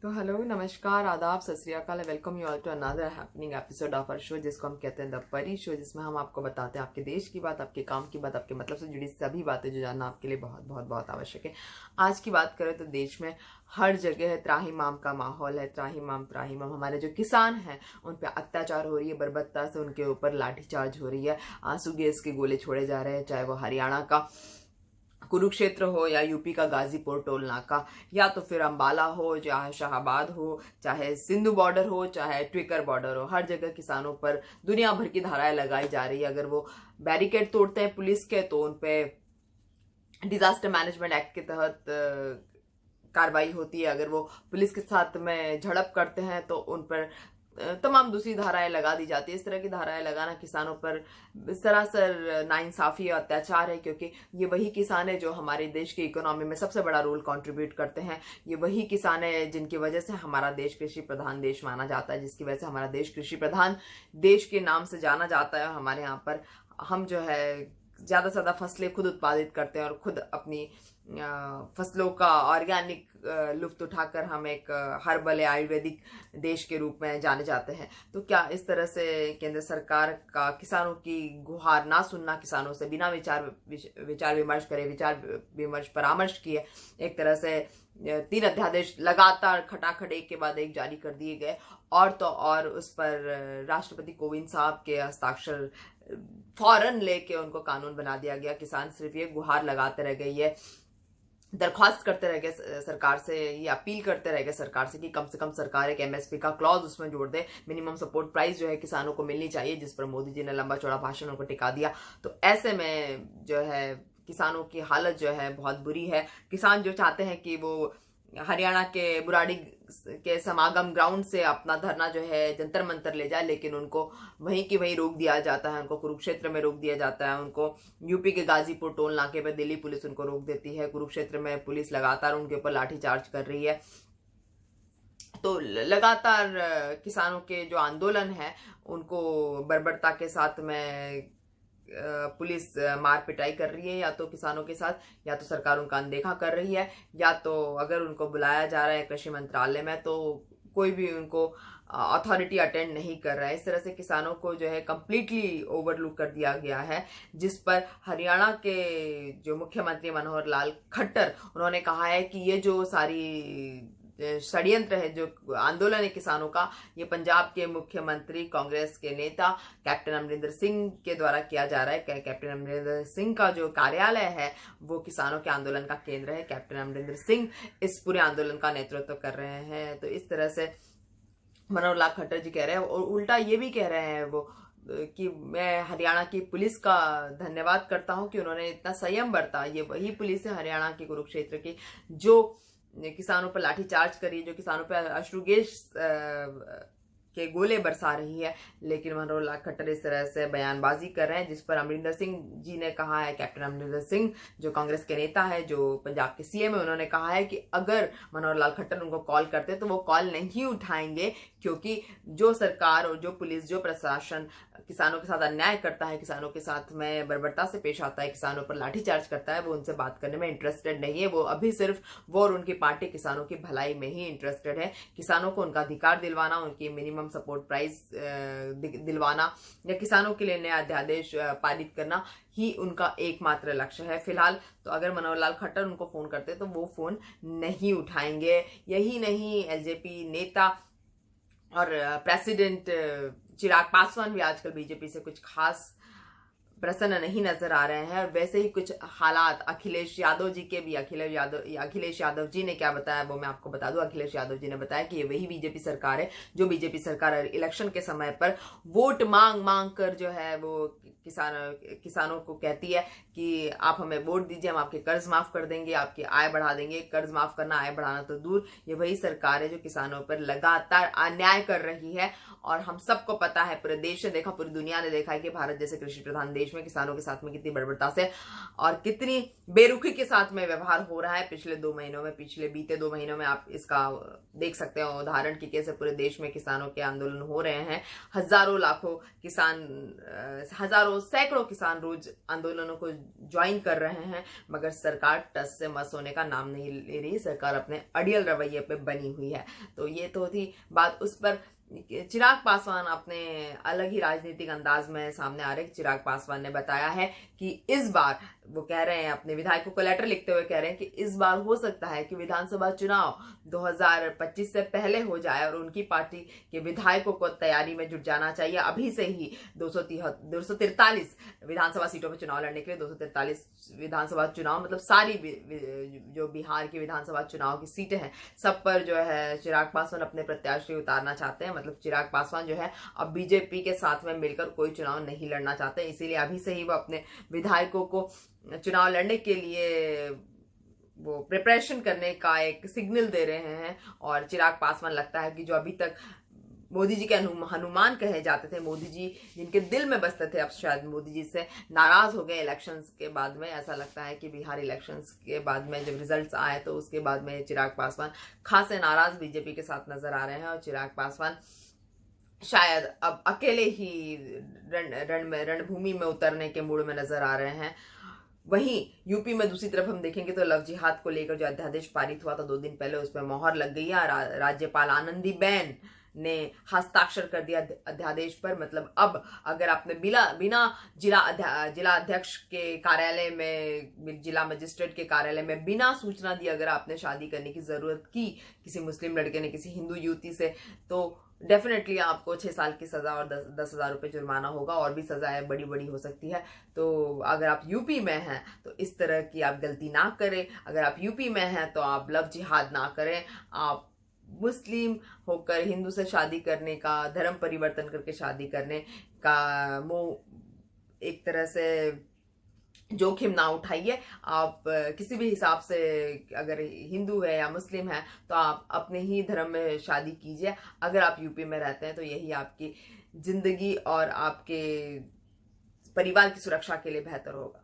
तो हेलो, नमस्कार, आदाब, सत श्री अकाल। Welcome you all to another happening episode of our show, जिसको हम कहते हैं द परी शो, जिसमें हम आपको बताते हैं आपके देश की बात, आपके काम की बात, आपके मतलब से जुड़ी सभी बातें जो जानना आपके लिए बहुत बहुत बहुत आवश्यक है। आज की बात करें तो देश में हर जगह त्राहिमाम का माहौल है। त्राहिमाम त्राहिमाम। हमारे जो किसान हैं उन पे अत्याचार हो रही है, बर्बरता से उनके ऊपर लाठीचार्ज हो रही है, आंसू गैस के गोले छोड़े जा रहे हैं, चाहे वो हरियाणा का कुरुक्षेत्र हो या यूपी का गाजीपुर टोल नाका, या तो फिर अंबाला हो, चाहे शाहबाद हो, चाहे सिंधु बॉर्डर हो, चाहे ट्विकर बॉर्डर हो। हर जगह किसानों पर दुनिया भर की धाराएं लगाई जा रही है। अगर वो बैरिकेड तोड़ते हैं पुलिस के तो उन पे डिजास्टर मैनेजमेंट एक्ट के तहत कार्रवाई होती है। अगर वो पुलिस के साथ में झड़प करते हैं तो उन पर तमाम दूसरी धाराएं लगा दी जाती है। इस तरह की धाराएं लगाना किसानों पर सरासर नाइंसाफी और अत्याचार है, क्योंकि ये वही किसान है जो हमारे देश की इकोनॉमी में सबसे बड़ा रोल कंट्रीब्यूट करते हैं। ये वही किसान है जिनकी वजह से हमारा देश कृषि प्रधान देश माना जाता है, जिसकी वजह से हमारा देश कृषि प्रधान देश के नाम से जाना जाता है। हमारे यहाँ पर हम जो है ज्यादा से ज्यादा फसलें खुद उत्पादित करते हैं और खुद अपनी फसलों का ऑर्गेनिक लुफ्त उठाकर हम एक हर्बल या आयुर्वेदिक देश के रूप में जाने जाते हैं। तो क्या इस तरह से केंद्र सरकार का किसानों की गुहार ना सुनना, किसानों से बिना विचार विमर्श करे, विचार विमर्श परामर्श किए एक तरह से 3 अध्यादेश लगातार खटाखट एक के बाद एक जारी कर दिए गए, और तो और उस पर राष्ट्रपति कोविंद साहब के हस्ताक्षर फौरन लेके उनको कानून बना दिया गया। किसान सिर्फ ये गुहार लगाते रह गए, ये दरख्वास्त करते रह गए सरकार से, ये अपील करते रह गए सरकार से कि कम से कम सरकार एक एमएसपी का क्लॉज उसमें जोड़ दे। मिनिमम सपोर्ट प्राइस जो है किसानों को मिलनी चाहिए, जिस पर मोदी जी ने लंबा चौड़ा भाषण उनको टिका दिया। तो ऐसे में जो है किसानों की हालत जो है बहुत बुरी है। किसान जो चाहते हैं कि वो हरियाणा के बुराड़ी के समागम ग्राउंड से अपना धरना जो है जंतर मंतर ले जाए, लेकिन उनको वहीं की वहीं रोक दिया जाता है। उनको कुरुक्षेत्र में रोक दिया जाता है। उनको यूपी के गाजीपुर टोल नाके पे दिल्ली पुलिस उनको रोक देती है। कुरुक्षेत्र में पुलिस लगातार उनके ऊपर लाठीचार्ज कर रही है। तो लगातार किसानों के जो आंदोलन है उनको बर्बरता के साथ में पुलिस मार पिटाई कर रही है, या तो किसानों के साथ, या तो सरकार उनका अनदेखा कर रही है, या तो अगर उनको बुलाया जा रहा है कृषि मंत्रालय में तो कोई भी उनको अथॉरिटी अटेंड नहीं कर रहा है। इस तरह से किसानों को जो है कंप्लीटली ओवरलुक कर दिया गया है, जिस पर हरियाणा के जो मुख्यमंत्री मनोहर लाल खट्टर, उन्होंने कहा है कि ये जो सारी षड्यंत्र है, जो आंदोलन है किसानों का, ये पंजाब के मुख्यमंत्री कांग्रेस के नेता कैप्टन अमरिंदर सिंह के द्वारा किया जा रहा है। कैप्टन अमरिंदर सिंह का जो कार्यालय है वो किसानों के आंदोलन का केंद्र है। कैप्टन अमरिंदर सिंह इस पूरे आंदोलन का नेतृत्व कर रहे हैं। तो इस तरह से मनोहर लाल खट्टर जी कह रहे हैं, और उल्टा ये भी कह रहे हैं वो कि मैं हरियाणा की पुलिस का धन्यवाद करता हूं कि उन्होंने इतना संयम बरता। ये वही पुलिस है हरियाणा की कुरुक्षेत्र की जो किसानों पर लाठीचार्ज करी, जो किसानों पर अश्रु गैस के गोले बरसा रही है। लेकिन मनोहर लाल खट्टर इस तरह से बयानबाजी कर रहे हैं, जिस पर अमरिंदर सिंह जी ने कहा है, कैप्टन अमरिंदर सिंह जो कांग्रेस के नेता है, जो पंजाब के सीएम है, उन्होंने कहा है कि अगर मनोहर लाल खट्टर उनको कॉल करते तो वो कॉल नहीं उठाएंगे, क्योंकि जो सरकार और जो पुलिस, जो प्रशासन किसानों के साथ अन्याय करता है, किसानों के साथ में बर्बरता से पेश आता है, किसानों पर लाठीचार्ज करता है, वो उनसे बात करने में इंटरेस्टेड नहीं है। वो अभी सिर्फ वो और उनकी पार्टी किसानों की भलाई में ही इंटरेस्टेड है। किसानों को उनका अधिकार दिलवाना, उनकी मिनिमम सपोर्ट प्राइस दिलवाना, या किसानों के लिए नया अध्यादेश पारित करना ही उनका एकमात्र लक्ष्य है फिलहाल। तो अगर मनोहर लाल खट्टर उनको फोन करते तो वो फोन नहीं उठाएंगे। यही नहीं, एलजेपी नेता और प्रेसिडेंट चिराग पासवान भी आजकल बीजेपी से कुछ खास प्रसन्न नहीं नजर आ रहे हैं। और वैसे ही कुछ हालात अखिलेश यादव जी के भी। अखिलेश यादव जी ने क्या बताया वो मैं आपको बता दूं। अखिलेश यादव जी ने बताया कि ये वही बीजेपी सरकार है जो बीजेपी सरकार इलेक्शन के समय पर वोट मांग मांग कर जो है वो किसानों को कहती है कि आप हमें वोट दीजिए, हम आपके कर्ज माफ कर देंगे, आपकी आय बढ़ा देंगे। कर्ज माफ करना, आय बढ़ाना तो दूर, ये वही सरकार है जो किसानों पर लगातार अन्याय कर रही है। और हम सबको पता है, पूरे देश ने देखा, पूरी दुनिया ने देखा है कि भारत जैसे कृषि प्रधान देश में किसानों के साथ में कितनी बर्बरता से और कितनी बेरुखी के साथ में व्यवहार हो रहा है पिछले बीते 2 महीनों में। आप इसका देख सकते हो उदाहरण कि कैसे पूरे देश में किसानों के आंदोलन हो रहे हैं। हजारों लाखों किसान, हजारों हजारों सैकड़ों किसान रोज आंदोलनों को ज्वाइन कर रहे हैं, मगर सरकार टस से मस होने का नाम नहीं ले रही। सरकार अपने अड़ियल रवैये पे बनी हुई है। तो ये तो थी बात उस पर। चिराग पासवान अपने अलग ही राजनीतिक अंदाज में सामने आ रहे। चिराग पासवान ने बताया है कि इस बार वो कह रहे हैं, अपने विधायकों को लेटर लिखते हुए कह रहे हैं कि इस बार हो सकता है कि विधानसभा चुनाव 2025 से पहले हो जाए, और उनकी पार्टी के विधायकों को तैयारी में जुट जाना चाहिए। अभी से ही 243 विधानसभा सीटों पर चुनाव लड़ने के लिए 243 विधानसभा चुनाव, मतलब सारी जो बिहार की विधानसभा चुनाव की सीटें हैं, सब पर जो है चिराग पासवान अपने प्रत्याशी उतारना चाहते हैं। मतलब चिराग पासवान जो है अब बीजेपी के साथ में मिलकर कोई चुनाव नहीं लड़ना चाहते, इसीलिए अभी से ही वो अपने विधायकों को चुनाव लड़ने के लिए वो प्रिपरेशन करने का एक सिग्नल दे रहे हैं। और चिराग पासवान लगता है कि जो अभी तक मोदी जी के हनुमान कहे जाते थे, मोदी जी जिनके दिल में बसते थे, अब शायद मोदी जी से नाराज हो गए इलेक्शंस के बाद में। ऐसा लगता है कि बिहार इलेक्शंस के बाद में जब रिजल्ट्स आए तो उसके बाद में चिराग पासवान खासे नाराज बीजेपी के साथ नजर आ रहे हैं, और चिराग पासवान शायद अब अकेले ही रणभूमि में उतरने के मूड में नजर आ रहे हैं। वहीं यूपी में दूसरी तरफ हम देखेंगे तो लव जिहाद को लेकर जो अध्यादेश पारित हुआ था 2 दिन पहले, उस पर मोहर लग गई है। राज्यपाल आनंदीबेन ने हस्ताक्षर कर दिया अध्यादेश पर। मतलब अब अगर आपने बिना जिला अध्यक्ष के कार्यालय में, जिला मजिस्ट्रेट के कार्यालय में बिना सूचना दिए अगर आपने शादी करने की जरूरत की किसी मुस्लिम लड़के ने किसी हिंदू युवती से, तो डेफिनेटली आपको 6 साल की सजा और 10,000 रुपये जुर्माना होगा, और भी सजाएं बड़ी बड़ी हो सकती है। तो अगर आप यूपी में हैं तो इस तरह की आप गलती ना करें। अगर आप यूपी में हैं तो आप लव जिहाद ना करें। आप मुस्लिम होकर हिंदू से शादी करने का, धर्म परिवर्तन करके शादी करने का एक तरह से जोखिम ना उठाइए। आप किसी भी हिसाब से, अगर हिंदू है या मुस्लिम है, तो आप अपने ही धर्म में शादी कीजिए। अगर आप यूपी में रहते हैं तो यही आपकी जिंदगी और आपके परिवार की सुरक्षा के लिए बेहतर होगा।